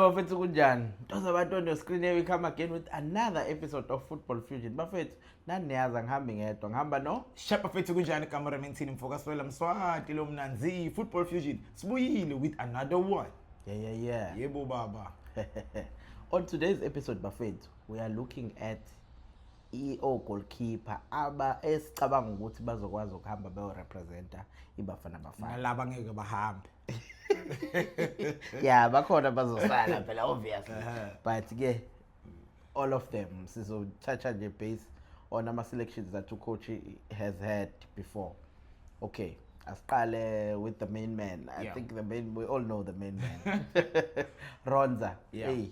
Hello bafethu kunjani? Ntoza abantu on your screen here we come again with another episode of Football Fusion. Bafethu naniyaza ngihambi ngedwa ngihamba no Shapa fethu kunjani cameraman team mfokaswela Mswati lo mnanzi Football Fusion sibuyile with another one. Yeah. Yebo baba. On today's episode bafethu we are looking at EO goalkeeper aba esicabanga ukuthi bazokwazi ukuhamba beyo representa iBafana Bafana. Nalaba ngeke bahambe. Yeah, bakhona bazosala phela obviously. But ke all of them sizothatha nje base on ama selections that coach has had before. Okay, asiqale with the main man. I think we all know the main man. Ronza. Yeah. Hey.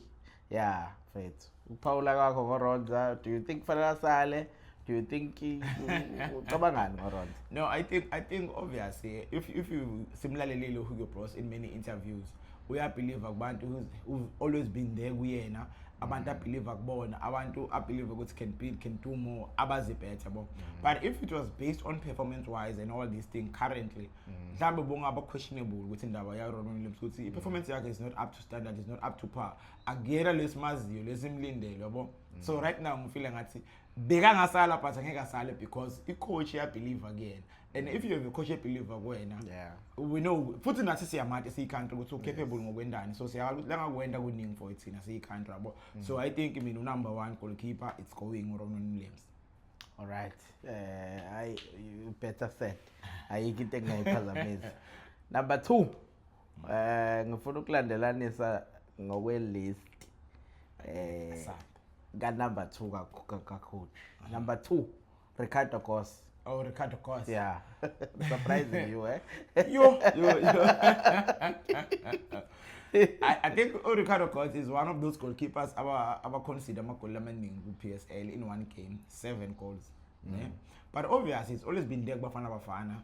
Yeah, Fethu. Uphawula kwakho ngoRonza, do you think fanele asale? Do you think ucabangani ngoRonza? No, I think obviously if you similarly Hugo Bros in many interviews, we are believe abantu who've always been there kuyena, abantu believe akubona, abantu believe ukuthi can do more, abazi better bo. But if it was based on performance wise and all these things currently, mhlambe bongaba questionable ukuthi indaba ya Ronald Williams ukuthi performance yakhe is not up to standard, is not up to par. Agera lesimaziyo lesimlindele yabo. So right now I'm feeling ngathi bekangasala but angeke asale because icoach believe again. And if you have a coach believer kuwena, we know futhi nathi siyamati siyicountry ukuthi capable ngokwendani, so siyalanga kwenda kuningi for ithina siyicountry yabo. So I think number 1 goalkeeper it's going Ronald Williams. All right. You better said. Ayikho into engayiphazamisa. Number 2. Ngifuna ukulandelanisa ngokwe-list ka number 2 ka coach. Number 2, Ricardo Goss. Oh, Ricardo Goss. Yeah. Surprising you, eh? Yo. I think Ricardo Goss is one of those goalkeepers our consider goal PSL in one game, 7 goals. Yeah? But obviously it's always been there Bafana Bafana.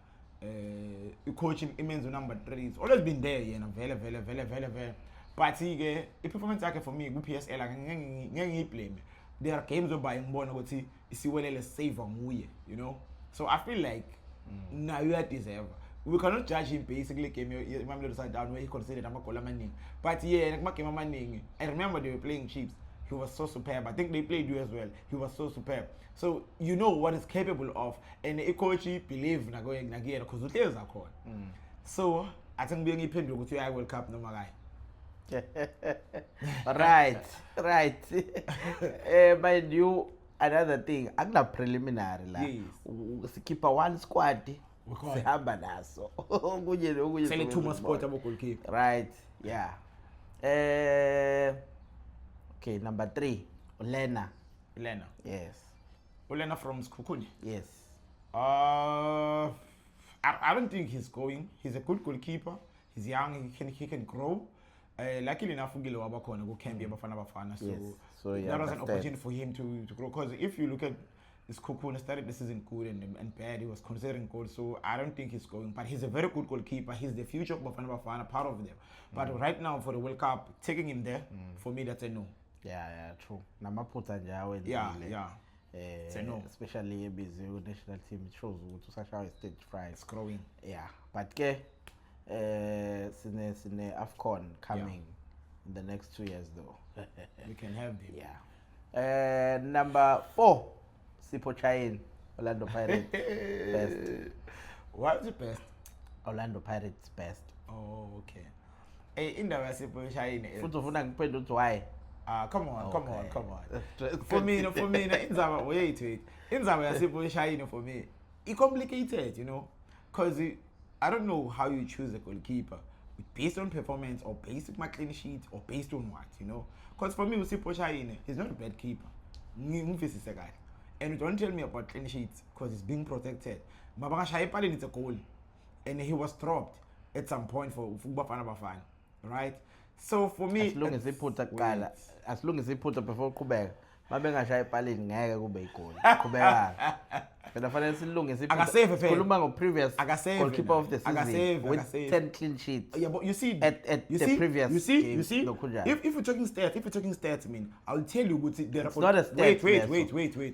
Coaching immense number 3. It's always been there, very. But the performance for me PSL ngeke play. There are games whereby ngibona ukuthi isiwelele save nguye, you know. So I feel like now you deserve. We cannot judge him basically game down where he considered amagoal amaningi. But yeah, game amaningi. I remember they were playing Chiefs. He was so superb. I think they played you as well. He was so superb. So you know what he's capable of, and the coach believe na going again because the players are called. So I think being iphendula ukuthi I World Cup noma kai. Right. Mind you, another thing, akuna preliminary la. Sikhipha one squad. Sihamba naso. Kunye sele 2 more sport abo goalkeeper. Right. Yeah. Okay, number 3, Ulena. Yes. Ulena from Skukuni. Yes. I don't think he's going. He's a good goalkeeper. He's young. He can grow. Luckily enough, Ugile wabakhona ku camp yaBafana Bafana, so that was an opportunity for him to grow. Because if you look at this Kukuna started the season good and bad, he was considering goals. So I don't think he's going. But he's a very good goalkeeper. He's the future of Bafana Bafana, part of them. But right now for the World Cup, taking him there for me that's a no. Yeah, true. Namaphutha nje awenzile. Yeah. It's a no. Especially busy national team, it shows ukuthi usashawa stage fright. It's growing. Yeah, but ke sine AFCON coming in the next 2 years though. We can have them. Yeah. Number 4, Sipho Chayeni, Orlando Pirates best. What is the best? Orlando Pirates best. Oh, okay. Hey, indaba Sipho Chayeni. Futhi ufuna ngiphendule ukuthi why? Come on. For me, inzaba wait. Inzaba Sipho Chayeni for me, it's complicated, you know, because I don't know how you choose a goalkeeper, based on performance or based on my clean sheet or based on what, you know. Because for me, Sipho Chayeni, he's not a bad keeper. He's a guy. And don't tell me about clean sheets because he's being protected. Mabanga Shayepali needs a goal. And he was dropped at some point for Bafana Bafana, right? So for me, as long as he put before Kubeka, mabengashaye epalini ngeke kube igoli. Qhubeka. Phela fanele silungise sikhuluma ngo previous goalkeeper of the season with 10 clean sheets. Yeah, but you see at the previous you see if you're talking stats, I mean, I'll tell you what it's not a stat. Wait.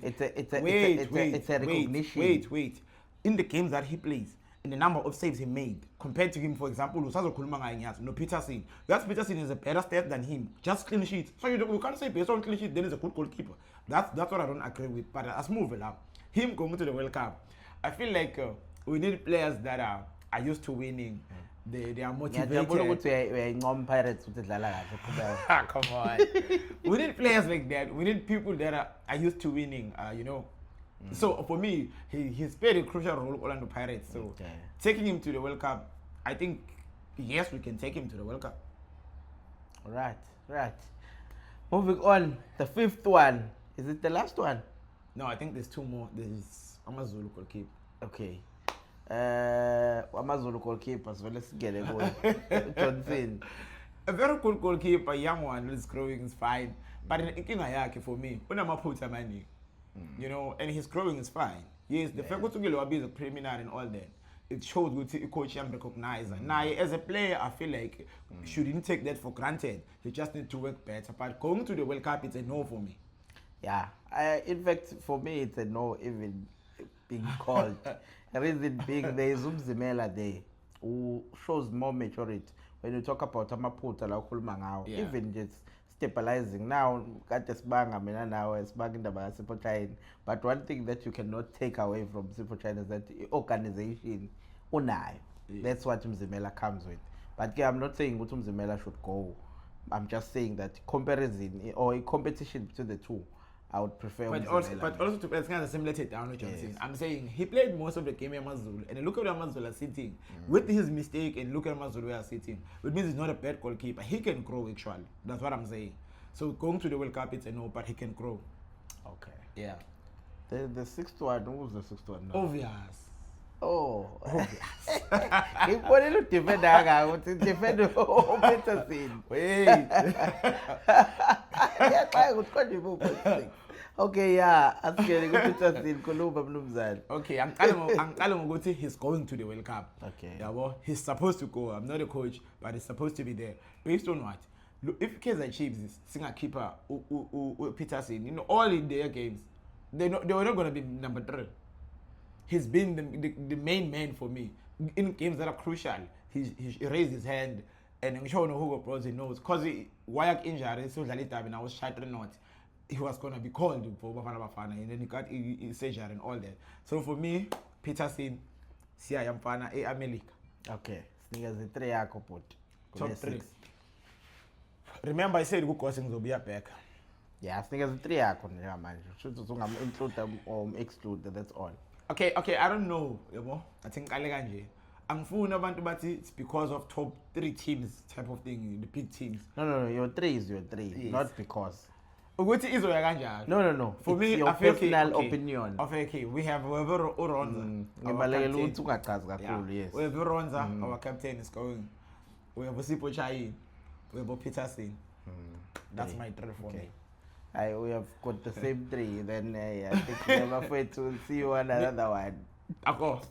It's a recognition. Wait. In the games that he plays, in the number of saves he made compared to him, for example, no Peterson. That's Peterson is a better stat than him. Just clean sheets. So you can't say based on clean sheet, then he's a good goalkeeper. That's what I don't agree with. But let's move along. Him going to the World Cup, I feel like we need players that are used to winning. They are motivated. Come on. We need players like that. We need people that are used to winning, you know. So for me, he's played a crucial role with Orlando Pirates. So taking him to the World Cup, I think, yes, we can take him to the World Cup. Right. Moving on, the fifth one. Is it the last one? No, I think there's two more. There's Amazulu goalkeeper. Okay. Amazulu goalkeeper, so let's get it going. Johnson. A very good goalkeeper, young one who's growing is fine. But in for me, money. You know, and his growing is fine. Yes, the fact that he is a preliminary and all that, it shows good to coach and recognize. Now, as a player, I feel like shouldn't take that for granted. He just need to work better. But going to the World Cup, it's a no for me. Yeah, in fact, for me, it's a no even being called. The reason being, there is Umzimela there who shows more maturity. When you talk about Amaputa, like even just stabilizing now, but one thing that you cannot take away from Sipo China is that organization, that's what Mzimela comes with. But I'm not saying Mzimela should go. I'm just saying that comparison or a competition between the two, I would prefer. But also to kind of similar to down, which I'm saying he played most of the game in Amazulu, and look at Amazulu sitting with his mistake, and look at Amazulu sitting. It means he's not a bad goalkeeper. He can grow actually. That's what I'm saying. So going to the World Cup, it's a no, but he can grow. Okay. Yeah. The sixth one. Who was the sixth one? No. Obvious. Oh. He wanted to defend that. Defend Peterson. Wait. Okay, yeah. I'm getting Peterson. Kolumba Blumzal. Okay, I'm telling you, he's going to the World Cup. Okay. Yeah, well, he's supposed to go. I'm not a coach, but he's supposed to be there. Based on what? Look, if Kaizer Chiefs is singer keeper Peterson, you know, all in their games, they were not going to be number 3. He's been the main man for me in games that are crucial. He raised his hand, and I'm sure Hugo Bros knows because Wayak injury, so I was shattering not. He was going to be called for Bafana Bafana, and then he got surgery and all that. So for me, Peterson, Siya Yamfana, Amelik. Okay, sneakers the 3 yako put. Top 3. Remember, I said good crossings will be back. Yeah, sneakers the 3 yako, man. Should include them or exclude them, that's all. Okay, I don't know, I think I'm full about it's because of top 3 teams type of thing, the big teams. No, your 3 is your 3, yes. Not because. No. For me, your I feel personal opinion. Okay, we have Oronza. Yes. We have Oronza, our captain is going. We have Sipo Chai, we have Peterson. That's my 3 for me. We have got the same 3, then I think never wait to see you another one. Of course.